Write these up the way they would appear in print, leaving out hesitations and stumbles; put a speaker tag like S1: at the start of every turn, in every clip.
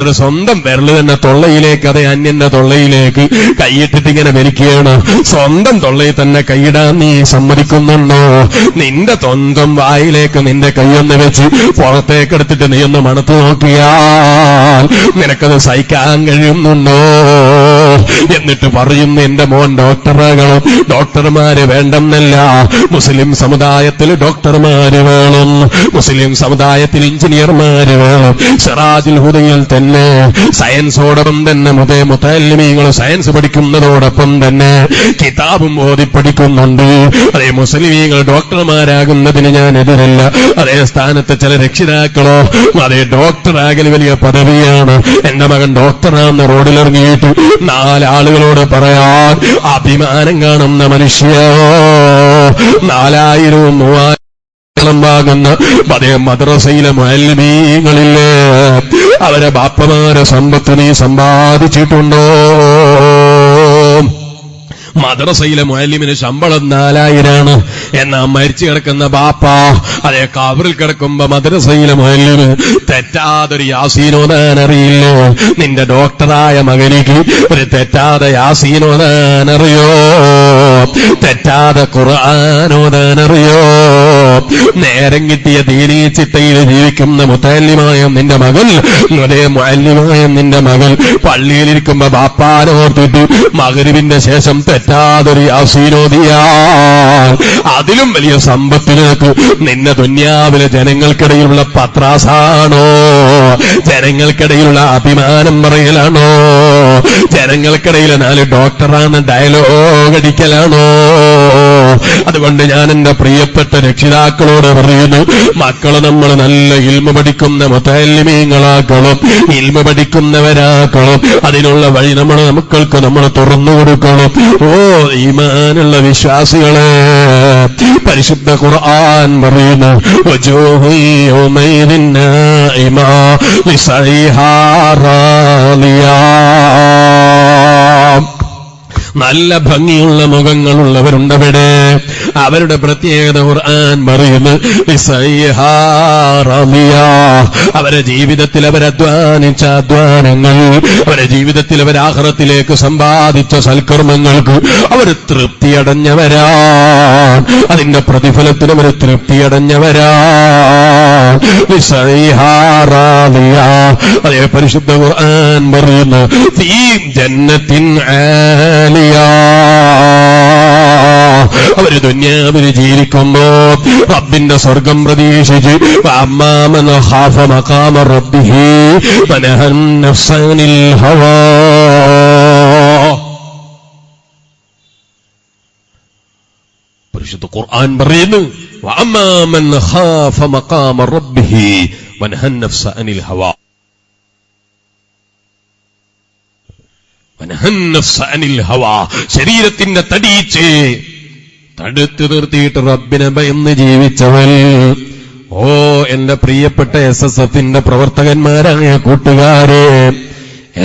S1: അവരുടെ സ്വന്തം വിരല് തന്നെ തൊള്ളയിലേക്ക്, അതേ അന്യന്റെ തൊള്ളയിലേക്ക് കൈയിട്ടിട്ട് ഇങ്ങനെ വലിക്കുകയാണ്. സ്വന്തം തൊള്ളയിൽ തന്നെ കൈയിടാൻ നീ സമ്മതിക്കുന്നുണ്ടോ? നിന്റെ സ്വന്തം വായിലേക്ക് നിന്റെ കൈയൊന്ന് വെച്ച് പുറത്തേക്കെടുത്തിട്ട് നീ ഒന്ന് മണത്ത് നോക്കിയാൽ നിനക്കത് സഹിക്കാൻ കഴിയുന്നുണ്ടോ? എന്നിട്ട് പറയുന്നു, എന്റെ മോൻ ഡോക്ടറാകണം. ഡോക്ടർമാര് വേണ്ടെന്നല്ല, മുസ്ലിം സമുദായത്തിൽ ഡോക്ടർമാര് വേണം, മുസ്ലിം സമുദായത്തിൽ എഞ്ചിനീയർമാര് വേണം. സിറാജുൽ ഹുദയിൽ തന്നെ സയൻസോടൊപ്പം തന്നെ മുതല്ലിമീങ്ങൾ സയൻസ് പഠിക്കുന്നതോടൊപ്പം തന്നെ കിതാബും ഓതി പഠിക്കുന്നുണ്ട്. അതേ മുസ്ലിമീങ്ങൾ ഡോക്ടർമാരാകുന്നതിന് ഞാൻ എതിരല്ല. അതേ സ്ഥാനത്ത് ചില രക്ഷിതാക്കളോ അതേ ഡോക്ടറാകൽ വലിയ പദവിയാണ്. എന്റെ മകൻ ഡോക്ടറാണെന്ന് റോഡിലിറങ്ങിയിട്ട് 4 ആളുകളോട് പറയാൻ അഭിമാനം കാണുന്ന മനുഷ്യ, 4000-3000 വാങ്ങുന്ന അതേ മദ്രസയിലെ മുഅല്ലിമീങ്ങളില്ലേ, അവരെ ബാപ്പമാരെ സമ്പത്ത് നീ സമ്പാദിച്ചിട്ടുണ്ടോ? മദ്രസയിലെ മുഅല്ലിമിന് ശമ്പളം 4000 എന്നാ മരിച്ചു കിടക്കുന്ന ബാപ്പ അതേ കബറിൽ കിടക്കുമ്പോ മദ്രസയിലെ മുഅല്ലിമ് തെറ്റാതൊരു യാസീനോദാൻ അറിയില്ലേ? നിന്റെ ഡോക്ടറായ മകനിക്ക് ഒരു തെറ്റാതെ യാസീനോദാൻ അറിയോ? തെറ്റാതെ ഖുർആനോദാൻ അറിയോ? നേരം കിട്ടിയ ദീനീ ചിട്ടയിൽ ജീവിക്കുന്ന മുതല്ലിമായ നിന്റെ മകൾ, അതേ മുഅല്ലിമായ നിന്റെ മകൾ പള്ളിയിലിരിക്കുമ്പോ ബാപ്പാനോർത്തിട്ട് മഗ്‌രിബിന്റെ ശേഷം തെറ്റാതൊരു യാസീനോദിയാൽ അതിലും വലിയ സമ്പത്തിലേക്ക് നിന്നെ ദുനിയാവിലെ ജനങ്ങൾക്കിടയിലുള്ള പത്രാസാണോ? ജനങ്ങൾക്കിടയിലുള്ള അഭിമാനം പറയലാണോ? ജനങ്ങൾക്കിടയിൽ 4 ഡോക്ടറാണ് ഡയലോഗ് അടിക്കലാണോ? അതുകൊണ്ട് ഞാൻ എന്റെ പ്രിയപ്പെട്ട രക്ഷിതാക്കളോട് പറയുന്നു, മക്കളെ നമ്മൾ നല്ല ഇൽമ പഠിക്കുന്ന മുതല്ലിമീങ്ങളാക്കണം, ഇൽമ പഠിക്കുന്നവരാക്കണം. അതിനുള്ള വഴി നമ്മുടെ മക്കൾക്ക് നമ്മൾ തുറന്നു കൊടുക്കണം. ഓ ഈമാനുള്ള വിശ്വാസികളെ, പരിശുദ്ധ ഖുർആൻ പറയുന്നു, വജൂഹു യൗമൈദിൻ നാഇമാ ലിസൈഹാ റാളിയാ. നല്ല ഭംഗിയുള്ള മുഖങ്ങളുള്ളവരുണ്ടവിടെ. അവരുടെ പ്രത്യേകത ഖുർആൻ പറയുന്നു, അവരുടെ ജീവിതത്തിൽ അവരധ്വാനിച്ച അധ്വാനങ്ങൾ, അവരുടെ ജീവിതത്തിൽ അവർ ആഖിറത്തിലേക്ക് സമ്പാദിച്ച സൽക്കർമ്മങ്ങൾക്ക് അവർ തൃപ്തിയടഞ്ഞവരാണ്. അതിന്റെ പ്രതിഫലത്തിന് അവർ തൃപ്തിയടഞ്ഞവരാണ്. അതേ പരിശുദ്ധ ഖുർആൻ പറയുന്നു, ഫീ ജന്നത്തിൻ ആലിയ. അവര് ദുനിയാവില് ജീവിക്കുമ്പോ റബ്ബിന്റെ സ്വർഗം പ്രതീക്ഷിച്ച് അമ്മാമൻ ഖാഫ മഖാമ റബ്ബിഹി വനഹൻ നഫ്സ അനിൽ ഹവാ. പരിശുദ്ധ ഖുർആൻ പറയുന്നു, വഅമ്മാമൻ ഖാഫ മഖാമ റബ്ബിഹി വനഹൻ നഫ്സ അനിൽ ഹവാ. ശരീരത്തിന്റെ തടിയിച്ച് തടുത്തു നിർത്തിയിട്ട് റബ്ബിനെ ഭയന്ന് ജീവിച്ചവൻ. ഓ എന്റെ പ്രിയപ്പെട്ട SSFന്റെ പ്രവർത്തകന്മാരായ കൂട്ടുകാരെ,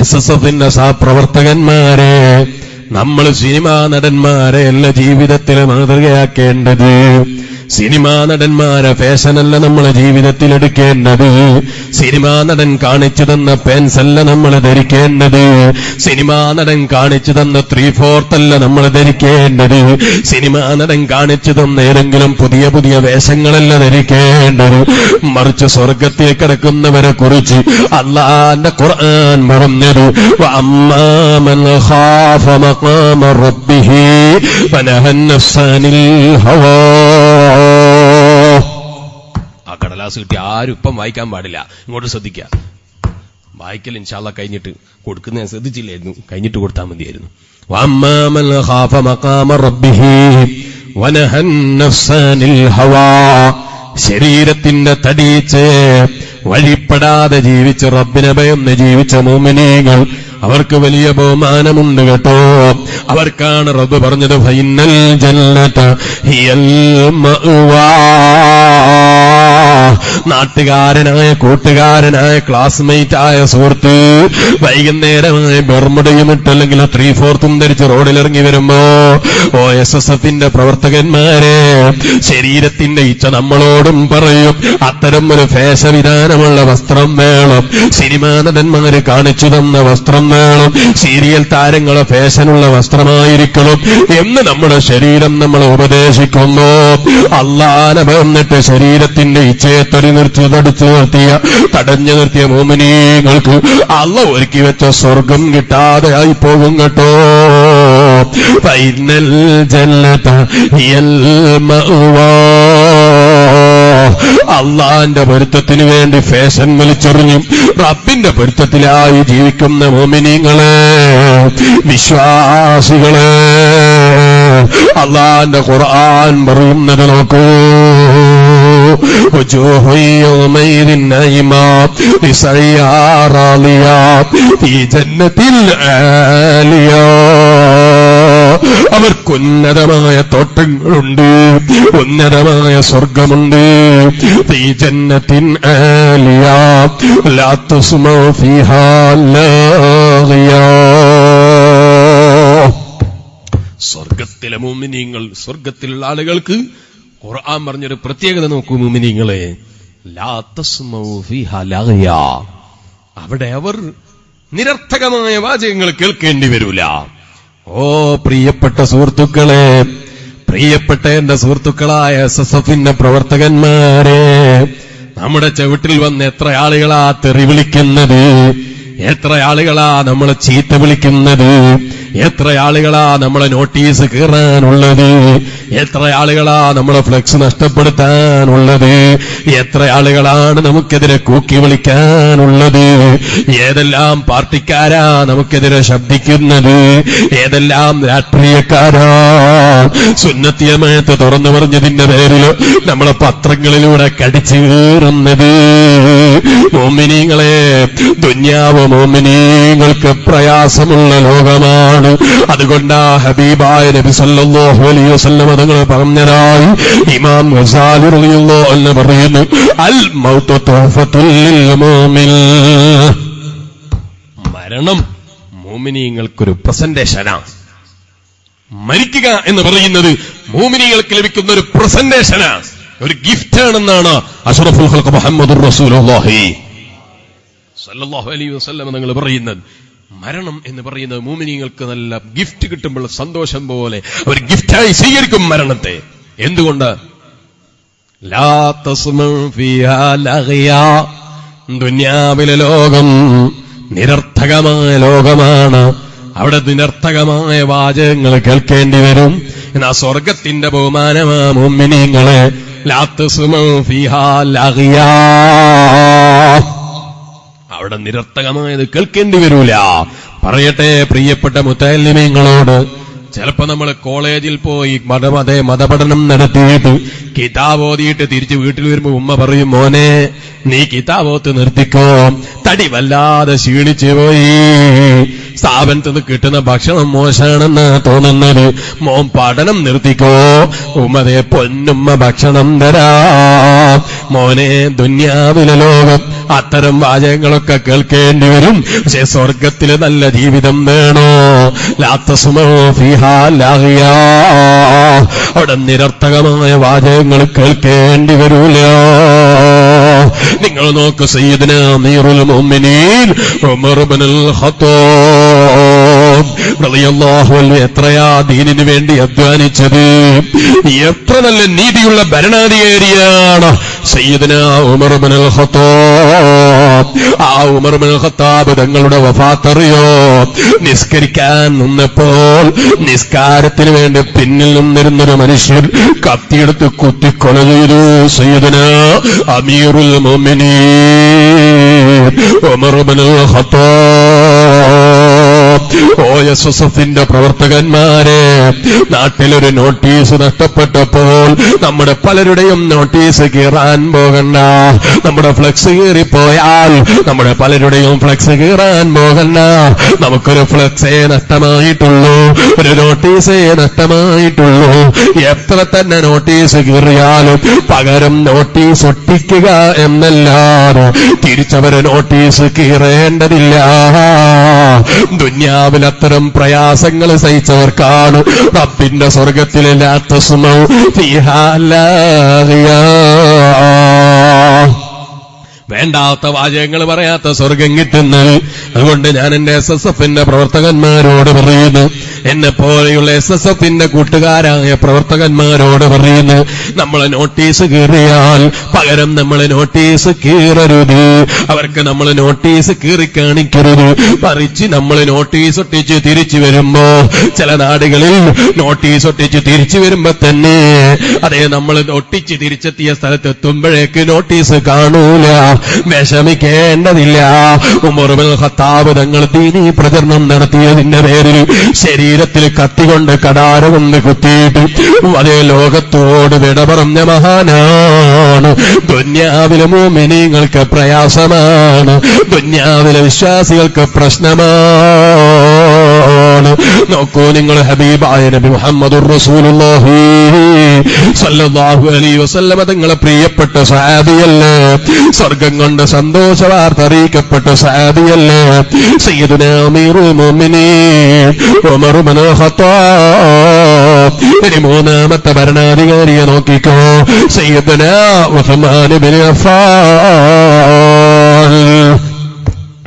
S1: SSFന്റെ സഹപ്രവർത്തകന്മാരെ, നമ്മൾ സിനിമാ നടന്മാരെ അല്ല ജീവിതത്തിൽ മാതൃകയാക്കേണ്ടത്. സിനിമാ നടന്മാരെ ഫാഷനല്ല നമ്മളെ ജീവിതത്തിൽ എടുക്കേണ്ടത്. സിനിമാ നടൻ കാണിച്ചു തന്ന പെൻസല്ല നമ്മൾ ധരിക്കേണ്ടത്. സിനിമാ നടൻ കാണിച്ചു തന്ന 3/4 അല്ല നമ്മൾ ധരിക്കേണ്ടത്. സിനിമാ നടൻ കാണിച്ചു തന്ന ഏതെങ്കിലും പുതിയ പുതിയ വേഷങ്ങളല്ല ധരിക്കേണ്ടത്. മറിച്ച് സ്വർഗത്തിൽ കിടക്കുന്നവരെ കുറിച്ച് അല്ലാഹുവിന്റെ ഖുർആൻ പറഞ്ഞത്, വഅമ്മാമൻ ഖാഫ മഖാമ റബ്ബിഹി വനഹൻ നഫ്സ അനിൽ ഹവാ. ആ കടലാസ് കിട്ടി ആരും ഇപ്പം വായിക്കാൻ പാടില്ല. ഇങ്ങോട്ട് ശ്രദ്ധിക്കുക. വായിക്കൽ ഇൻഷാല്ലാഹ് കഴിഞ്ഞിട്ട് കൊടുക്കുന്ന ഞാൻ ശ്രദ്ധിച്ചില്ലായിരുന്നു, കഴിഞ്ഞിട്ട് കൊടുത്താൽ മതിയായിരുന്നു. വഅമ്മാമൻ ഖാഫ മഖാമ റബ്ബിഹി വനഹൻ നഫ്സ അനിൽ ഹവാ. ശരീരത്തിന്റെ തടിയിച്ച് വഴിപ്പെടാതെ ജീവിച്ച് റബ്ബിനെ ഭയന്ന് ജീവിച്ച മുഅ്മിനീങ്ങൾ, അവർക്ക് വലിയ ബഹുമാനമുണ്ട് കേട്ടോ. അവർക്കാണ് റബ്ബ് പറഞ്ഞത്, ഫൈനൽ ജന്നത ഹിയൽ മഅവാ. നാട്ടുകാരനായ കൂട്ടുകാരനായ ക്ലാസ്മേറ്റായ സുഹൃത്ത് വൈകുന്നേരമായ ബർമുടയും ഇട്ടല്ലെങ്കിൽ 3/4 ധരിച്ച് റോഡിലിറങ്ങി വരുമ്പോ OSSFന്റെ പ്രവർത്തകന്മാരെ, ശരീരത്തിന്റെ ഇച്ഛ നമ്മളോടും പറയും അത്തരം ഒരു വേഷവിധാനമുള്ള വസ്ത്രം വേണം, സിനിമാ നടന്മാര് കാണിച്ചു തന്ന വസ്ത്രം വേണം, സീരിയൽ താരങ്ങളെ ഫാഷനുള്ള വസ്ത്രമായിരിക്കണം എന്ന് നമ്മുടെ ശരീരം നമ്മളെ ഉപദേശിക്കുന്നു. അല്ലാഹനെ ഭയന്നിട്ട് ശരീരത്തിന്റെ ഇച്ഛയെ തടഞ്ഞു നിർത്തിയ മോമിനീങ്ങൾക്ക് അല്ലാഹ് ഒരുക്കി വെച്ച സ്വർഗം കിട്ടാതെ ആയി പോകും കേട്ടോ. ഫൈനൽ ജന്നത ഹിയൽ മഅവാ. അള്ളാന്റെ പൊരുത്തത്തിന് വേണ്ടി ഫാഷൻ വലിച്ചെറിഞ്ഞു റബ്ബിന്റെ പൊരുത്തത്തിലായി ജീവിക്കുന്ന മോമിനീങ്ങളെ, വിശ്വാസികളെ, അള്ളാന്റെ ഖുർആൻ പറയുന്നത് നോക്കൂ. അവർക്കുന്നതമായ തോട്ടങ്ങളുണ്ട്, ഉന്നതമായ സ്വർഗമുണ്ട്. ഈ ജന്നത്തിൻ ആലിയ ലാ തസ്മഉ ഫീഹാ ലാഗിയാ. സ്വർഗത്തിലെ മുഅ്മിനീങ്ങൾ, സ്വർഗത്തിലുള്ള ആളുകൾക്ക് ഖുർആൻ പറഞ്ഞൊരു പ്രത്യേകത നോക്കൂ മുഅ്മിനീങ്ങളെ. ലാ തസ്മഉ ഫീഹാ ലാഗിയാ. അവിടെ അവർ നിരർത്ഥകമായ വാചകങ്ങൾ കേൾക്കേണ്ടി വരൂല. ഓ പ്രിയപ്പെട്ട സുഹൃത്തുക്കളെ, പ്രിയപ്പെട്ട എന്റെ സുഹൃത്തുക്കളായ SSFന്റെ പ്രവർത്തകന്മാരെ, നമ്മുടെ ചവിട്ടിൽ വന്ന് എത്ര ആളുകളാ തെറി വിളിക്കുന്നത്, എത്ര ആളുകളാ നമ്മളെ ചീത്ത വിളിക്കുന്നത്, എത്ര ആളുകളാ നമ്മളെ നോട്ടീസ് കീറാനുള്ളത്, എത്ര ആളുകളാ നമ്മളെ ഫ്ലെക്സ് നഷ്ടപ്പെടുത്താനുള്ളത്, എത്ര ആളുകളാണ് നമുക്കെതിരെ കൂക്കി വിളിക്കാനുള്ളത്, ഏതെല്ലാം പാർട്ടിക്കാരാ നമുക്കെതിരെ ശബ്ദിക്കുന്നത്, ഏതെല്ലാം രാഷ്ട്രീയക്കാരാ സുന്നത്തിയമയത്ത് തുറന്നു പറഞ്ഞതിന്റെ പേരിൽ നമ്മളെ പത്രങ്ങളിലൂടെ കടിച്ചു കീറുന്നത്. മോമിനീങ്ങളെ, ദുന്യാവ് മോമിനീങ്ങൾക്ക് പ്രയാസമുള്ള ലോകമാണ്. അതുകൊണ്ടാ ഹബീബായ നബി സല്ലല്ലാഹു അലൈഹി വസല്ലം തങ്ങൾ പറഞ്ഞതായി ഇമാം ഗസാലി റളിയല്ലാഹു അൻഹു പറയുന്നു, അൽ മൗതു തുഹഫത്തുൽ ലിൽ മുഅ്മിൻ. മരണം മുഅ്മിനീങ്ങൾക്കൊരു പ്രസന്റേഷനാണ്. മരിക്കുക എന്ന് പറയുന്നത് മുഅ്മിനീങ്ങൾക്ക് ലഭിക്കുന്ന ഒരു പ്രസന്റേഷനാണ്, ഒരു ഗിഫ്റ്റാണെന്നാണ് അഷ്റഫുൽ ഖൽഖ് മുഹമ്മദുർ റസൂലുള്ളാഹി സല്ലല്ലാഹു അലൈഹി വസല്ലം തങ്ങൾ പറയുന്നത്. മരണം എന്ന് പറയുന്നത് മുഅ്മിനീങ്ങൾക്ക് നല്ല ഗിഫ്റ്റ് കിട്ടുമ്പോൾ സന്തോഷം പോലെ ഒരു ഗിഫ്റ്റായി സ്വീകരിക്കും മരണത്തെ. എന്തുകൊണ്ട്? ലാ തസ്മഉ ഫീഹാ ലഗ്യാ. ദുനിയാവിലെ ലോകം നിരർത്ഥകമായ ലോകമാണ്. അവിടെ നിരർത്ഥകമായ വാചകങ്ങൾ കേൾക്കേണ്ടി വരും. എന്നാൽ സ്വർഗത്തിന്റെ ബഹുമാനമാ മുഅ്മിനീങ്ങളെ. ലാ തസ്മഉ ഫീഹാ ലഗ്യാ. അവിടെ നിരർത്ഥകമായത് കേൾക്കേണ്ടി വരൂല. പറയട്ടെ പ്രിയപ്പെട്ട മുത്തഅല്ലിമീങ്ങളോട്, ചിലപ്പോ നമ്മൾ കോളേജിൽ പോയി മതപഠനം നടത്തിയിട്ട് കിതാബ് ഓതിയിട്ട് തിരിച്ച് വീട്ടിൽ വരുമ്പോ ഉമ്മ പറയും, മോനെ നീ കിതാബോത്ത് നിർത്തിക്കോ, തടി വല്ലാതെ ക്ഷീണിച്ചു പോയി, സ്ഥാപനത്തിൽ നിന്ന് കിട്ടുന്ന ഭക്ഷണം മോശമാണെന്ന് തോന്നുന്നത്, മോൻ പഠനം നിർത്തിക്കോ, ഉമ്മതേ പൊന്നുമ്മ ഭക്ഷണം തരാം. മോനെ, ദുന്യാവിലെ ലോകം അത്തരം വാചകങ്ങളൊക്കെ കേൾക്കേണ്ടി വരും. പക്ഷെ സ്വർഗത്തില് നല്ല ജീവിതം വേണോ? ലാ തസ്മഉ ഫീഹാ ലഗ്യാ. അവിടെ നിരർത്ഥകമായ വാചകങ്ങൾ കേൾക്കേണ്ടി വരൂല. നിങ്ങൾ നോക്ക്, സയ്യിദുനാ അമീറുൽ മുഅ്മിനീൻ ഉമർ ഇബ്നുൽ ഖത്താബ് റളിയല്ലാഹു അൻഹു എത്രയാ ദീനിനു വേണ്ടി അധ്വാനിച്ചത്. എത്ര നല്ല നീതിയുള്ള ഭരണാധികാരിയാണ് സയ്യിദുനാ ഉമർ ഇബ്നുൽ ഖത്താബ്. ആ ഉമർ ഇബ്നുൽ ഖത്താബ് തങ്ങളുടെ വഫാത്തറിയോ? നിസ്കരിക്കാൻ നിന്നപ്പോൾ നിസ്കാരത്തിന് വേണ്ടി പിന്നിൽ നിന്നിരുന്നൊരു മനുഷ്യൻ കത്തിയെടുത്ത് കുത്തിക്കൊല ചെയ്തു സയ്യിദുനാ അമീറുൽ മുഅ്മിനീൻ ഉമർ ഇബ്നുൽ ഖത്താബ്. OSSFന്റെ പ്രവർത്തകന്മാരെ, നാട്ടിലൊരു നോട്ടീസ് നഷ്ടപ്പെട്ടപ്പോൾ നമ്മുടെ പലരുടെയും നോട്ടീസ് കീറാൻ പോകണ്ട. നമ്മുടെ ഫ്ലെക്സ് കീറിപ്പോയാൽ നമ്മുടെ പലരുടെയും ഫ്ലെക്സ് കീറാൻ പോകണ്ട. നമുക്കൊരു ഫ്ലെക്സേ നഷ്ടമായിട്ടുള്ളൂ, ഒരു നോട്ടീസേ നഷ്ടമായിട്ടുള്ളൂ. എത്ര തന്നെ നോട്ടീസ് കീറിയാലും പകരം നോട്ടീസ് ഒട്ടിക്കുക എന്നല്ലാതെ തിരിച്ചവര് നോട്ടീസ് കീറേണ്ടതില്ല. ദുനിയാവിൽ അത്തരം പ്രയാസങ്ങൾ സഹിച്ചവർക്കാണ് റബ്ബിന്റെ സ്വർഗത്തിലെ ലാ തസ്മഉ ഫീഹാ ലാഗിയാ, വേണ്ടാത്ത വാചകങ്ങൾ പറയാത്ത സ്വർഗം കിട്ടുന്നത്. അതുകൊണ്ട് ഞാൻ എന്റെ SSFന്റെ പ്രവർത്തകന്മാരോട് പറയുന്നു, എന്നെപ്പോലെയുള്ള SSFന്റെ കൂട്ടുകാരായ പ്രവർത്തകന്മാരോട് പറയുന്നു, നമ്മളെ നോട്ടീസ് കീറിയാൽ പകരം നമ്മളെ നോട്ടീസ് കീറരുത്. അവർക്ക് നമ്മൾ നോട്ടീസ് കീറി കാണിക്കരുത്. പറിച്ച് നമ്മൾ നോട്ടീസ് ഒട്ടിച്ച് തിരിച്ചു വരുമ്പോ, ചില നാടുകളിൽ നോട്ടീസ് ഒട്ടിച്ച് തിരിച്ചു വരുമ്പോ തന്നെ അതേ നമ്മൾ ഒട്ടിച്ച് തിരിച്ചെത്തിയ സ്ഥലത്തെത്തുമ്പോഴേക്ക് നോട്ടീസ് കാണൂല. വിഷമിക്കേണ്ടതില്ല. ഉമർ ഇബ്നുൽ ഖത്താബ് തങ്ങൾ ദീനീ പ്രചരണം നടത്തിയതിന്റെ പേരിൽ ശരീരത്തിൽ കത്തികൊണ്ട് കടാര കൊണ്ട് കുത്തിയിട്ട് അതേ ലോകത്തോട് വിട പറഞ്ഞ മഹാനാണ്. ദുനിയാവിലെ മുഅ്മിനീങ്ങൾക്ക് പ്രയാസമാണ്, ദുനിയാവിലെ വിശ്വാസികൾക്ക് പ്രശ്നമാണ്. നോക്കൂ നിങ്ങൾ, ഹബീബായ നബി മുഹമ്മദുർ റസൂലുള്ളാഹി സ്വല്ലല്ലാഹു അലൈഹി വസല്ലമ തങ്ങളെ പ്രിയപ്പെട്ട സഹാബിയല്ലേ, സ്വർഗം കൊണ്ട് സന്തോഷ വാർത്ത അറിയിക്കപ്പെട്ട സഹാബിയല്ലേ സയ്യിദുനാ അമീറുൽ മുഅ്മിനീൻ ഉമർ ഇബ്നുൽ ഖത്താബ്. ഇനി മൂന്നാമത്തെ ഭരണാധികാരിയെ നോക്കിക്കോ, സയ്യിദുനാ ഉസ്മാൻ ഇബ്നു അഫ്ഫാൻ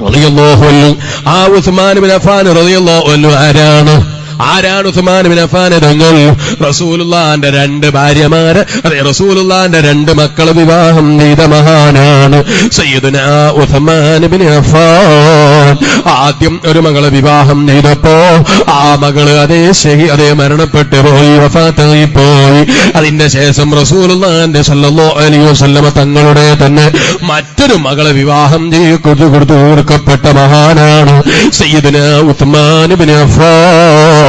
S1: റളിയല്ലാഹു അൻഹു. ആ ഉസ്മാൻ ഇബ്നു അഫ്ഫാൻ റളിയല്ലാഹു അൻഹു ആരാണ്? ഉസ്മാൻ ഇബ്നു അഫ്ഫാൻ തങ്ങൾ റസൂലുള്ളാഹിന്റെ രണ്ട് ഭാര്യമാര്, അതെ റസൂലുള്ളാഹിന്റെ രണ്ട് മക്കളെ വിവാഹം ചെയ്ത മഹാനാണ് സയ്യിദുനാ ഉസ്മാൻ ഇബ്നു അഫ്ഫാൻ. ആദ്യം ഒരു മകളെ വിവാഹം ചെയ്തപ്പോ ആ മകള് അതേ മരണപ്പെട്ടു പോയി, വഫാത്തായി പോയി. അതിന്റെ ശേഷം റസൂലുള്ളാഹിന്റെ സ്വല്ലല്ലാഹു അലൈഹി വസല്ലമ തങ്ങളുടെ തന്നെ മറ്റൊരു മകളെ വിവാഹം കൊടുക്കപ്പെട്ട മഹാനാണ് സയ്യിദുനാ ഉസ്മാൻ ഇബ്നു അഫ്ഫാൻ.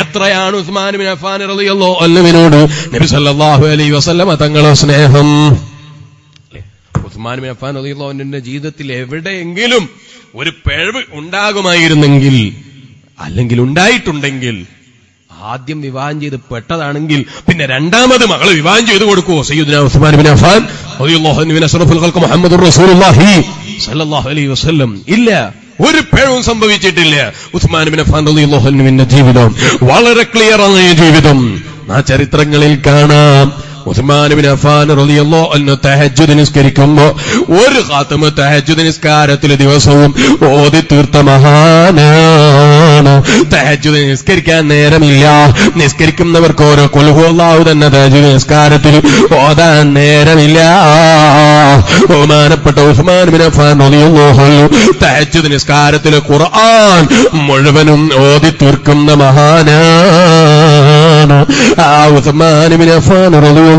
S1: എത്രയാണ് ഉസ്മാൻ ഇബ്നു അഫ്ഫാൻ റളിയല്ലാഹു അൻഹുവിനോട് നബി സല്ലല്ലാഹു അലൈഹി വസല്ലമ തങ്ങളുടെ സ്നേഹം. ഉസ്മാൻ ഇബ്നു അഫ്ഫാൻ റളിയല്ലാഹു അൻഹുവിന്റെ ജീവിതത്തിൽ എവിടെയെങ്കിലും ഒരു പിഴവ് ഉണ്ടാകുമായിരുന്നെങ്കിൽ, അല്ലെങ്കിൽ ഉണ്ടായിട്ടുണ്ടെങ്കിൽ, ആദ്യം വിവാഹം ചെയ്ത് പെട്ടതാണെങ്കിൽ പിന്നെ രണ്ടാമത് മകളെ വിവാഹം ചെയ്ത് കൊടുക്കുവോ സയ്യിദുനാ ഉസ്മാൻ ഇബ്നു അഫ്ഫാൻ റളിയല്ലാഹു അൻഹു അഷ്റഫുൽ ഖൽഖ് മുഹമ്മദുർ റസൂലുള്ളാഹി സല്ലല്ലാഹു അലൈഹി വസല്ലം? ഇല്ല, ഒരു പിഴവും സംഭവിച്ചിട്ടില്ല. ഉസ്മാൻ ഇബ്നു അഫ്ഫാൻ റളിയല്ലാഹു അൻഹുവിന്റെ ജീവിതം വളരെ ക്ലിയറായ ജീവിതം. ആ ചരിത്രങ്ങളിൽ കാണാം, ഉസ്മാൻ ഇബ്നു അഫ്ഫാൻ റളിയല്ലാഹു അൻഹു തഹജ്ജുദ് നിസ്കരിക്കുമ്പോ ഒരു ഖാതമ തഹജ്ജുദ് നിസ്കാരത്തിൽ ദിവസവും ഓതി തീർത്ത മഹാനാണ്. തഹജ്ജുദ് നിസ്കരിക്കാൻ നേരമില്ല, നിസ്കരിക്കുന്നവർക്ക് ഓരോ ഖുൽ ഹുവല്ലാഹു തന്നെ തഹജ്ജുദ് നിസ്കാരത്തിൽ ഓതാൻ നേരമില്ല. ബഹുമാനപ്പെട്ട ഉസ്മാൻ ഇബ്നു അഫ്ഫാൻ റളിയല്ലാഹു അൻഹു തഹജ്ജുദ് നിസ്കാരത്തിൽ ഖുർആൻ മുഴുവനും ഓതി തീർക്കുന്ന മഹാനാണ്. ആ ഉസ്മാൻ ഇബ്നു അഫ്ഫാൻ റളിയല്ലാഹു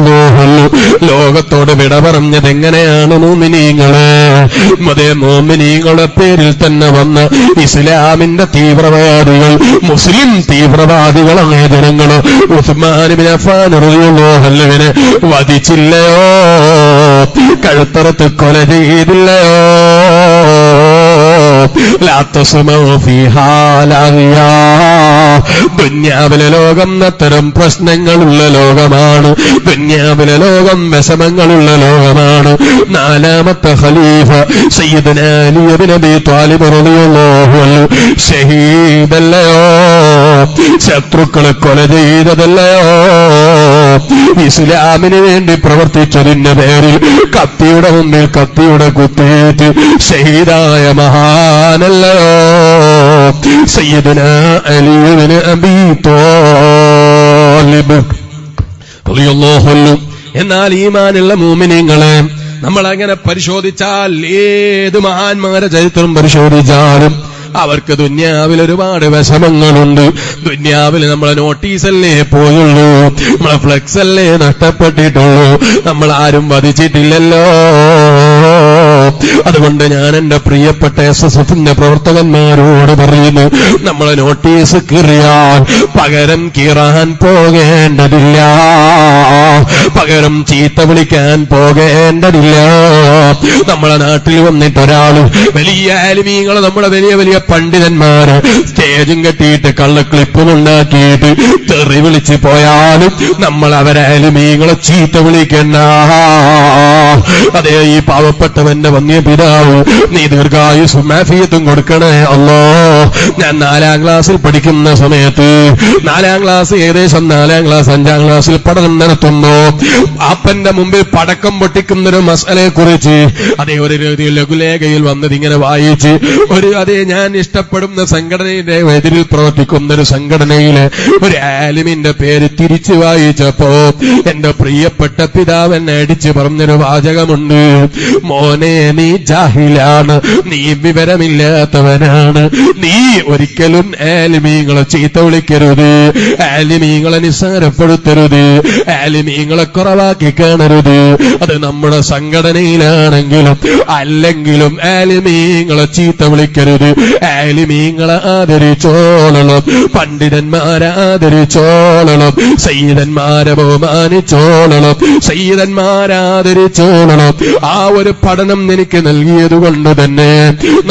S1: ലോകത്തോട് വിട പറഞ്ഞത് എങ്ങനെയാണ്? മുഅ്മിനീങ്ങളെ, അതേ മുഅ്മിനീങ്ങളുടെ പേരിൽ തന്നെ വന്ന ഇസ്ലാമിന്റെ തീവ്രവാദികൾ, മുസ്ലിം തീവ്രവാദികളായ ജനങ്ങൾ ഉസ്മാൻ ഇബ്നു അഫ്ഫാൻ റളിയല്ലാഹു അൻഹുവിനെ വധിച്ചില്ലയോ? കഴുത്തറത്ത് കൊല ചെയ്തില്ലയോ? ലാ തസ്മഉ ഫീഹാ ലാഗിയാ. ദുനിയാവിലെ ലോകം അത്തരം പ്രശ്നങ്ങളുള്ള ലോകമാണ്. ദുനിയാവിലെ ലോകം വിഷമങ്ങളുള്ള ലോകമാണ്. നാലാമത്തെ ഖലീഫ സയ്യിദുനാ അലി ഇബ്നു അബീ ത്വാലിബ് റളിയല്ലാഹു അൻഹു ഷഹീദല്ലയോ? ശത്രുക്കളെ കൊല ചെയ്തതല്ലയോ? ഇസ്ലാമിന് വേണ്ടി പ്രവർത്തിച്ചതിന്റെ പേരിൽ കത്തിയുടെ മുമ്പിൽ കത്തിയുടെ കുത്തേറ്റ് ഷഹീദായ മഹാനല്ലയോ സയ്യിദുനാ അലി ഇബ്നു അബീ ത്വാലിബ് റളിയല്ലാഹു അൻഹു. എന്നാൽ ഈമാനുള്ള മുഅ്മിനീങ്ങളെ നമ്മൾ അങ്ങനെ പരിശോധിച്ചാൽ, ഏത് മഹാന്മാരെ ചരിത്രം പരിശോധിച്ചാലും അവർക്ക് ദുന്യാവിൽ ഒരുപാട് വിഷമങ്ങളുണ്ട്. ദുന്യാവിൽ നമ്മളെ നോട്ടീസല്ലേ പോയുള്ളൂ, നമ്മളെ ഫ്ലെക്സ് അല്ലേ നഷ്ടപ്പെട്ടിട്ടുള്ളൂ, നമ്മൾ ആരും വധിച്ചിട്ടില്ലല്ലോ. അതുകൊണ്ട് ഞാൻ എന്റെ പ്രിയപ്പെട്ട SSFന്റെ പ്രവർത്തകന്മാരോട് പറയുന്നു, നമ്മളെ നോട്ടീസ് കീറിയാൽ പകരം കീറാൻ പോകേണ്ടതില്ല, പകരം ചീത്ത വിളിക്കാൻ പോകേണ്ടതില്ല. നമ്മളെ നാട്ടിൽ വന്നിട്ടൊരാള് വലിയ ആലിമീങ്ങള്, നമ്മുടെ വലിയ വലിയ പണ്ഡിതന്മാര് സ്റ്റേജും കെട്ടിയിട്ട് കള്ളക്ലിപ്പും ഉണ്ടാക്കിയിട്ട് തെറി വിളിച്ച് പോയാലും നമ്മൾ അവരെ ആലിമീങ്ങളെ ചീത്ത വിളിക്കണ്ട. അതേ, ഈ പാവപ്പെട്ടവന്റെ വന്യപിതാവ് നീ ദീർഘായുസ്സും ആഫിയത്തും കൊടുക്കണേ അല്ലാ. ഞാൻ 4ാം ക്ലാസ്സിൽ പഠിക്കുന്ന സമയത്ത്, 4ാം ക്ലാസ് ഏകദേശം 4ാം ക്ലാസ് 5ാം ക്ലാസ്സിൽ പഠനം നടത്തുന്നു. അപ്പന്റെ മുമ്പിൽ പടക്കം പൊട്ടിക്കുന്നൊരു മസലയെ കുറിച്ച് അതേ ഒരു ലഘുലേഖയിൽ വന്നത് ഇങ്ങനെ വായിച്ച്, ഞാൻ ഇഷ്ടപ്പെടുന്ന സംഘടനയുടെ എതിരിൽ പ്രവർത്തിക്കുന്ന ഒരു സംഘടനയിലെ ഒരു ആലിമിന്റെ പേര് തിരിച്ചു വായിച്ചപ്പോ എന്റെ പ്രിയപ്പെട്ട പിതാവ് എന്നെ അടിച്ചു പറഞ്ഞൊരു വാചകമുണ്ട്, മോനെ നീ ജാഹിലാണ്, നീ വിവരമില്ലാത്തവനാണ്, നീ ഒരിക്കലും ആലിമീങ്ങളെ ചീത്ത വിളിക്കരുത്, ആലിമീങ്ങളെ നിസ്സാരപ്പെടുത്തരുത്, ആലിമീങ്ങളെ കുറവാക്കി കാണരുത്. അത് നമ്മുടെ സംഘടനയിലാണെങ്കിലും അല്ലെങ്കിലും ആലിമീങ്ങളെ ചീത്ത വിളിക്കരുത്, ആലിമീങ്ങളെ ആദരിച്ചോളണം, പണ്ഡിതന്മാരെ ആദരിച്ചോളണം, സയ്യിദന്മാരെ ബഹുമാനിച്ചോളണം, സയ്യിദന്മാരെ ആദരിച്ചോളണം. ആ ഒരു പഠനം എനിക്ക് നൽകിയതുകൊണ്ട് തന്നെ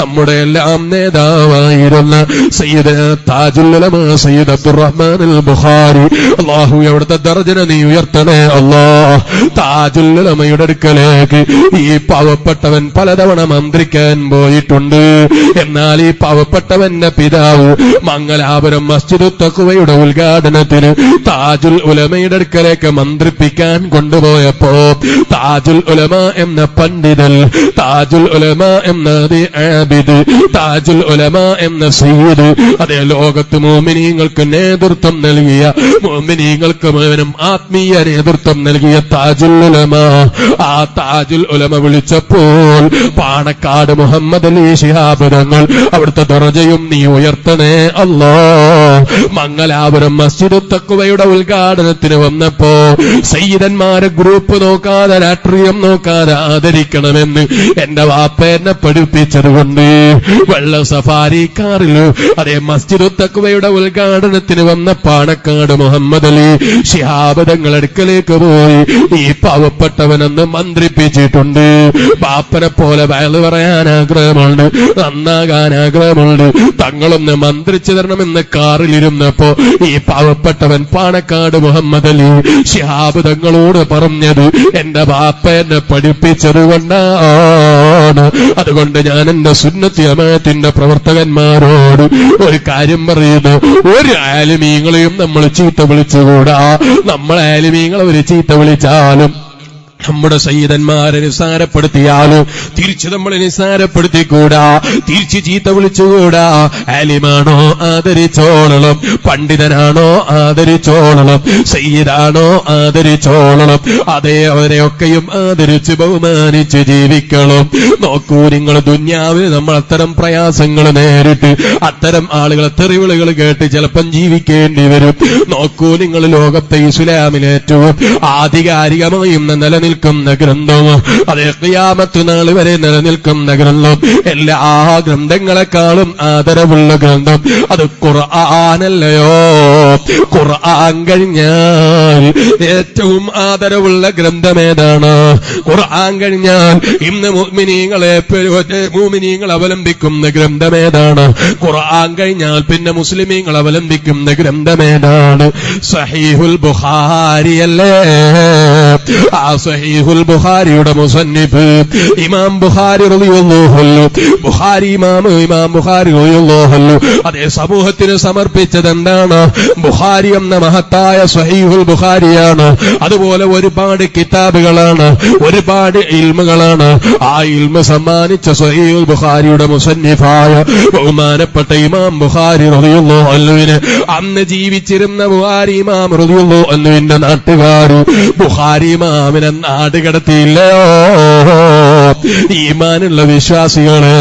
S1: നമ്മുടെ എല്ലാം നേതാവായിരുന്ന സയ്യിദ് താജുൽ ഉലമ സയ്യിദ് അബ്ദുറഹ്മാൻ അൽ ബുഖാരി, അല്ലാഹു അവിടുത്തെ ദർജന നീ ഉയർത്തണേ അല്ലാഹ്. താജുൽ ഉലമയുടെ അടുക്കലേക്ക് ഈ പാവപ്പെട്ടവൻ പലതവണ മന്ത്രിക്കാൻ പോയിട്ടുണ്ട്. എന്നാൽ ഈ പാവപ്പെട്ടവന്റെ പിതാവ് മംഗലാപുരം മസ്ജിദ് തഖ്വയുടെ ഉദ്ഘാടനത്തിന് താജുൽ ഉലമയുടെ അടുക്കലേക്ക് മന്ത്രിപ്പിക്കാൻ കൊണ്ടുപോയപ്പോ താജുൽ ഉലമ എന്ന പണ്ഡിതൻ, താജുൽ ഉലമ എന്ന ആബിദ്, താജുൽ ഉലമ എന്ന സയ്യിദ്, അതേ ലോകത്ത് മുഅ്മിനീങ്ങൾക്ക് നേതൃത്വം നൽകിയ, മുഅ്മിനീങ്ങൾക്ക് മുഴുവനും ആത്മീയ നേതൃത്വം നൽകിയ താജുൽ ഉലമ, ആ താജുൽ ഉലമ വിളിച്ചപ്പോൾ പാണക്കാട് മുഹമ്മദ് അലി ശിഹാബ് തങ്ങൾ അവിടുത്തെ ദർജയും നീ ഉയർത്തണേ അല്ലാഹ്. മംഗലാപുരം മസ്ജിദ് തഖ്വയുടെ ഉദ്ഘാടനത്തിന് വന്നപ്പോ സയ്യിദന്മാരെ ഗ്രൂപ്പ് നോക്കാതെ രാഷ്ട്രീയം നോക്കാതെ ആദരിക്കണമെന്ന് എന്റെ വാപ്പ എന്നെ പഠിപ്പിച്ചതുകൊണ്ട് വെള്ള സഫാരി കാറിൽ അതേ മസ്ജിദ് തഖ്വയുടെ ഉദ്ഘാടനത്തിന് വന്ന പാണക്കാട് മുഹമ്മദ് അലി ശിഹാബ് തങ്ങൾ അടുക്കലേക്ക് പോയി ഈ പാവപ്പെട്ടവനെന്ന് മന്ത്രിപ്പിച്ചിട്ടുണ്ട്. ബാപ്പനെ പോലെ വയല് പറയാൻ ആഗ്രഹമുണ്ട്, നന്നാകാൻ ആഗ്രഹമുണ്ട്, തങ്ങളൊന്ന് മന്ത്രിച്ചു തരണമെന്ന് കാറിലിരുന്നപ്പോ ഈ പാവപ്പെട്ടവൻ പാണക്കാട് മുഹമ്മദ് അലി ശിഹാബ് തങ്ങളോട് പറഞ്ഞത് എന്റെ ബാപ്പ എന്നെ പഠിപ്പിച്ചത് കൊണ്ടാണ്. അതുകൊണ്ട് ഞാൻ എന്റെ സുന്നത്തി ജമാഅത്തിന്റെ പ്രവർത്തകന്മാരോട് ഒരു കാര്യം പറയുന്നു, ഒരു ആലിമീങ്ങളെയും നമ്മൾ ചീത്ത വിളിച്ചുകൂടാ. നമ്മൾ ആലിമീങ്ങളെ ഒരു ചീത്ത വിളിച്ചാലും നമ്മുടെ സയ്യിദന്മാരെ നിസ്സാരപ്പെടുത്തിയാലും തിരിച്ചു നമ്മൾ നിസ്സാരപ്പെടുത്തിക്കൂടാ, തിരിച്ചു ചീത്ത വിളിച്ചുകൂടാ. ആലിമാണോ ആദരിച്ചോളണം, പണ്ഡിതനാണോ ആദരിച്ചോളണം, സയ്യിദാണോ ആദരിച്ചോളണം. അതേ, അവരെയൊക്കെയും ആദരിച്ച് ബഹുമാനിച്ച് ജീവിക്കണം. നോക്കൂ, നിങ്ങൾ ദുന്യാവിൽ നമ്മൾ അത്തരം പ്രയാസങ്ങൾ നേരിട്ട് അത്തരം ആളുകളെ തെറിവിളികൾ കേട്ട് ചിലപ്പം ജീവിക്കേണ്ടി വരും. നോക്കൂ, നിങ്ങൾ ലോകത്തെ ഇസ്ലാമിലെ ഏറ്റവും ആധികാരികമായും നിലനിൽക്കുന്ന ഗ്രന്ഥം, അതേ ഖിയാമത്ത് നാൾ വരെ നിലനിൽക്കുന്ന ഗ്രന്ഥം, എല്ലാ ഗ്രന്ഥങ്ങളെക്കാളും ആദരവുള്ള ഗ്രന്ഥം അത് ഖുർആനല്ലയോ? ഖുർആൻ കഴിഞ്ഞാൽ ഏറ്റവും ആദരവുള്ള ഗ്രന്ഥം ഏതാണ്? ഖുർആൻ കഴിഞ്ഞാൽ ഇന്ന് മുഅ്മിനീങ്ങൾ അവലംബിക്കുന്ന ഗ്രന്ഥം ഏതാണ്? ഖുർആൻ കഴിഞ്ഞാൽ പിന്നെ മുസ്ലിമീങ്ങൾ അവലംബിക്കുന്ന ഗ്രന്ഥം ഏതാണ്? സഹീഹുൽ ബുഖാരിയല്ലേ? ആ സഹീഹുൽ ബുഖാരിയുടെ മുസന്നിഫ് ഇമാം ബുഖാരി റളിയല്ലാഹു അൻഹു, ഇമാം ബുഖാരി റളിയല്ലാഹു അൻഹു അതേ സമൂഹത്തിന് സമർപ്പിച്ചത് എന്താണ്? ബുഖാരി എന്ന മഹത്തായ സഹീഹുൽ ബുഖാരിയാണ്. അതുപോലെ ഒരുപാട് കിതാബുകളാണ്, ഒരുപാട് ഇൽമുകളാണ്. ആ ഇൽമു സമ്മാനിച്ച സഹീഹുൽ ബുഖാരിയുടെ മുസന്നിഫായ ബഹുമാനപ്പെട്ട ഇമാം ബുഖാരി റളിയല്ലാഹു അൻഹുവിന് അന്ന് ജീവിച്ചിരുന്ന ബുഖാരി ഇമാം റളിയല്ലാഹു അൻഹുവിന്റെ നാട്ടുകാർ ബുഖാരി ഇമാമിനെ നാട് കടത്തിയില്ലയോ? ഈമാനുള്ള വിശ്വാസികള്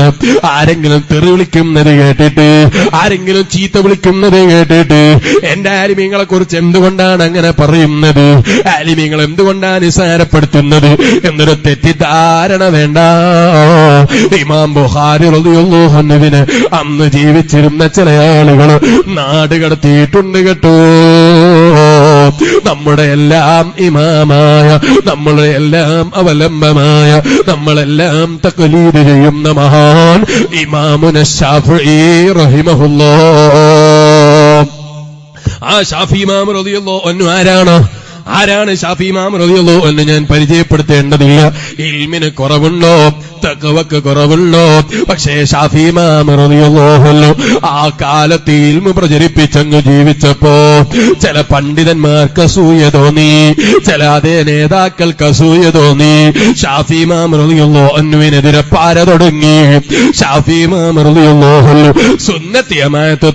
S1: ആരെങ്കിലും തെറി വിളിക്കുന്നത് കേട്ടിട്ട്, ആരെങ്കിലും ചീത്ത വിളിക്കുന്നത് കേട്ടിട്ട് എന്റെ ആലിമീങ്ങളെ കുറിച്ച് എന്തുകൊണ്ടാണ് അങ്ങനെ പറയുന്നത്, ആലിമീങ്ങൾ എന്തുകൊണ്ടാണ് നിസാരപ്പെടുത്തുന്നത് എന്നൊരു തെറ്റിദ്ധാരണ വേണ്ട. ഇമാം ബുഖാരി റളിയല്ലാഹു അൻഹുവിന് അന്ന് ജീവിച്ചിരുന്ന ചില ആളുകൾ നാട് കടത്തിയിട്ടുണ്ട് കേട്ടോ. നമ്മുടെ എല്ലാം ഇമാമായ, നമ്മുടെ എല്ലാം അവലംബമായ, നമ്മളെല്ലാം തഖ്ലീദ് ചെയ്യുന്ന മഹാൻ ഇമാമുന ശാഫിഈ റഹിമഹുല്ലാഹ്. ആ ശാഫി ഇമാം റളിയല്ലാഹു അൻഹു ആരാണ് ഷാഫി ഇമാം റളിയല്ലാഹു അൻഹു? ഞാൻ പരിചയപ്പെടുത്തേണ്ടതില്ല. ഇൽമിന് കുറവുണ്ടോ, തഖ്വക്ക് കുറവുണ്ടോ? പക്ഷേ ഷാഫി ഇമാം റളിയല്ലാഹു അൻഹു ആ കാലത്ത് ഇൽമു പ്രചരിപ്പിച്ചങ്ങ് ജീവിച്ചപ്പോ ചില പണ്ഡിതന്മാർക്ക് അസൂയ തോന്നി, ചില അതേ നേതാക്കൾക്ക് അസൂയ തോന്നി. ഷാഫി ഇമാം റളിയല്ലാഹു അൻഹുവിനെതിരെ പാര തുടങ്ങി. ഷാഫി ഇമാം റളിയല്ലാഹു അൻഹു സുന്നത്തി ജമാഅത്ത്